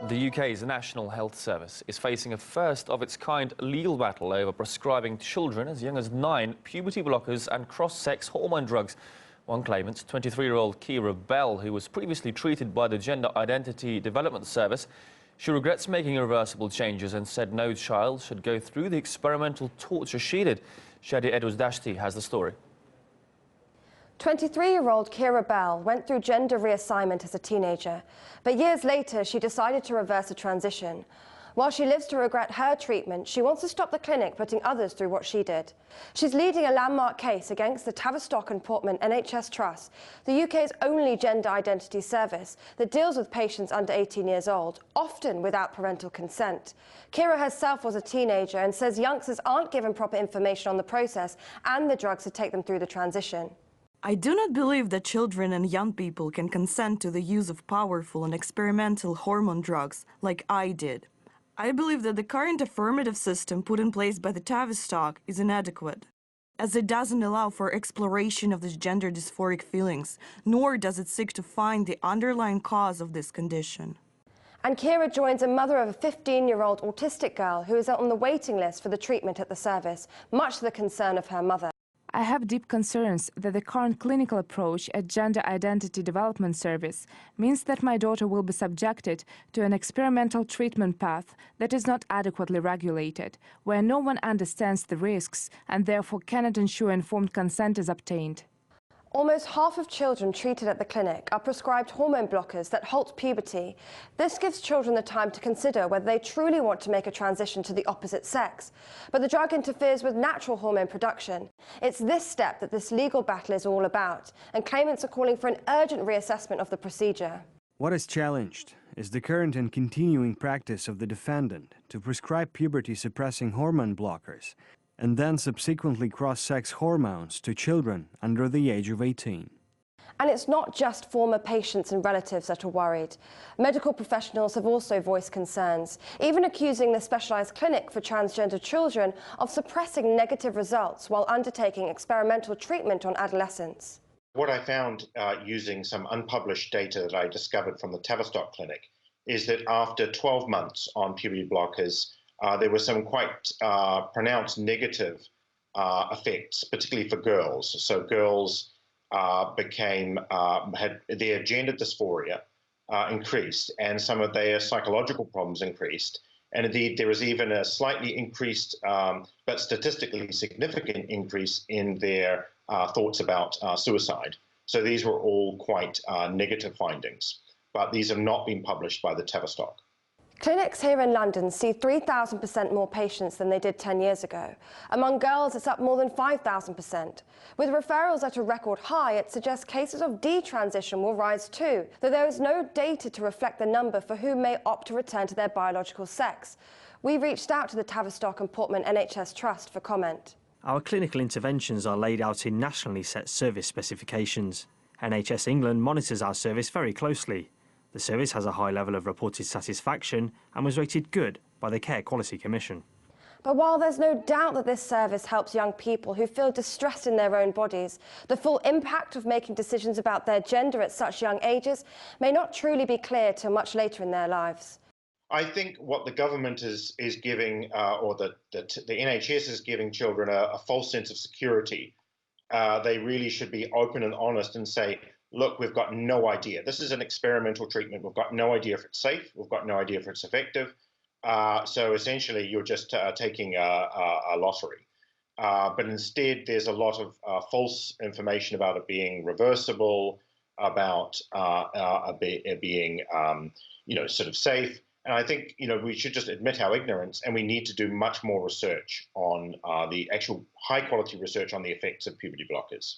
The UK's National Health Service is facing a first-of-its-kind legal battle over prescribing children as young as 9 puberty blockers and cross-sex hormone drugs. One claimant, 23-year-old Kira Bell, who was previously treated by the Gender Identity Development Service, she regrets making irreversible changes and said no child should go through the experimental torture she did. Shadi Edus-Dashti has the story. 23-year-old Kira Bell went through gender reassignment as a teenager, but years later she decided to reverse a transition. While she lives to regret her treatment, she wants to stop the clinic putting others through what she did. She's leading a landmark case against the Tavistock and Portman NHS Trust, the UK's only gender identity service that deals with patients under 18 years old, often without parental consent. Kira herself was a teenager and says youngsters aren't given proper information on the process and the drugs to take them through the transition. I do not believe that children and young people can consent to the use of powerful and experimental hormone drugs like I did. I believe that the current affirmative system put in place by the Tavistock is inadequate, as it doesn't allow for exploration of these gender dysphoric feelings, nor does it seek to find the underlying cause of this condition. And Kira joins a mother of a 15-year-old autistic girl who is on the waiting list for the treatment at the service, much to the concern of her mother. I have deep concerns that the current clinical approach at Gender Identity Development Service means that my daughter will be subjected to an experimental treatment path that is not adequately regulated, where no one understands the risks and therefore cannot ensure informed consent is obtained. Almost half of children treated at the clinic are prescribed hormone blockers that halt puberty. This gives children the time to consider whether they truly want to make a transition to the opposite sex. But the drug interferes with natural hormone production. It's this step that this legal battle is all about, and claimants are calling for an urgent reassessment of the procedure. What is challenged is the current and continuing practice of the defendant to prescribe puberty-suppressing hormone blockers and then subsequently cross-sex hormones to children under the age of 18. And it's not just former patients and relatives that are worried. Medical professionals have also voiced concerns, even accusing the specialised clinic for transgender children of suppressing negative results while undertaking experimental treatment on adolescents. What I found using some unpublished data that I discovered from the Tavistock Clinic is that after 12 months on puberty blockers, there were some quite pronounced negative effects, particularly for girls. So girls had their gender dysphoria increased, and some of their psychological problems increased. And indeed, there was even a slightly increased, but statistically significant increase in their thoughts about suicide. So these were all quite negative findings, but these have not been published by the Tavistock. Clinics here in London see 3,000% more patients than they did 10 years ago. Among girls, it's up more than 5,000%. With referrals at a record high, it suggests cases of detransition will rise too, though there is no data to reflect the number for whom may opt to return to their biological sex. We reached out to the Tavistock and Portman NHS Trust for comment. Our clinical interventions are laid out in nationally set service specifications. NHS England monitors our service very closely. The service has a high level of reported satisfaction and was rated good by the Care Quality Commission. But while there's no doubt that this service helps young people who feel distressed in their own bodies, the full impact of making decisions about their gender at such young ages may not truly be clear till much later in their lives. I think what the government is giving, or the NHS is giving children a false sense of security. They really should be open and honest and say, look, we've got no idea. This is an experimental treatment. We've got no idea if it's safe. We've got no idea if it's effective. So essentially, you're just taking a lottery. But instead, there's a lot of false information about it being reversible, about it being, sort of safe. And I think, we should just admit our ignorance, and we need to do much more research on the actual high-quality research on the effects of puberty blockers.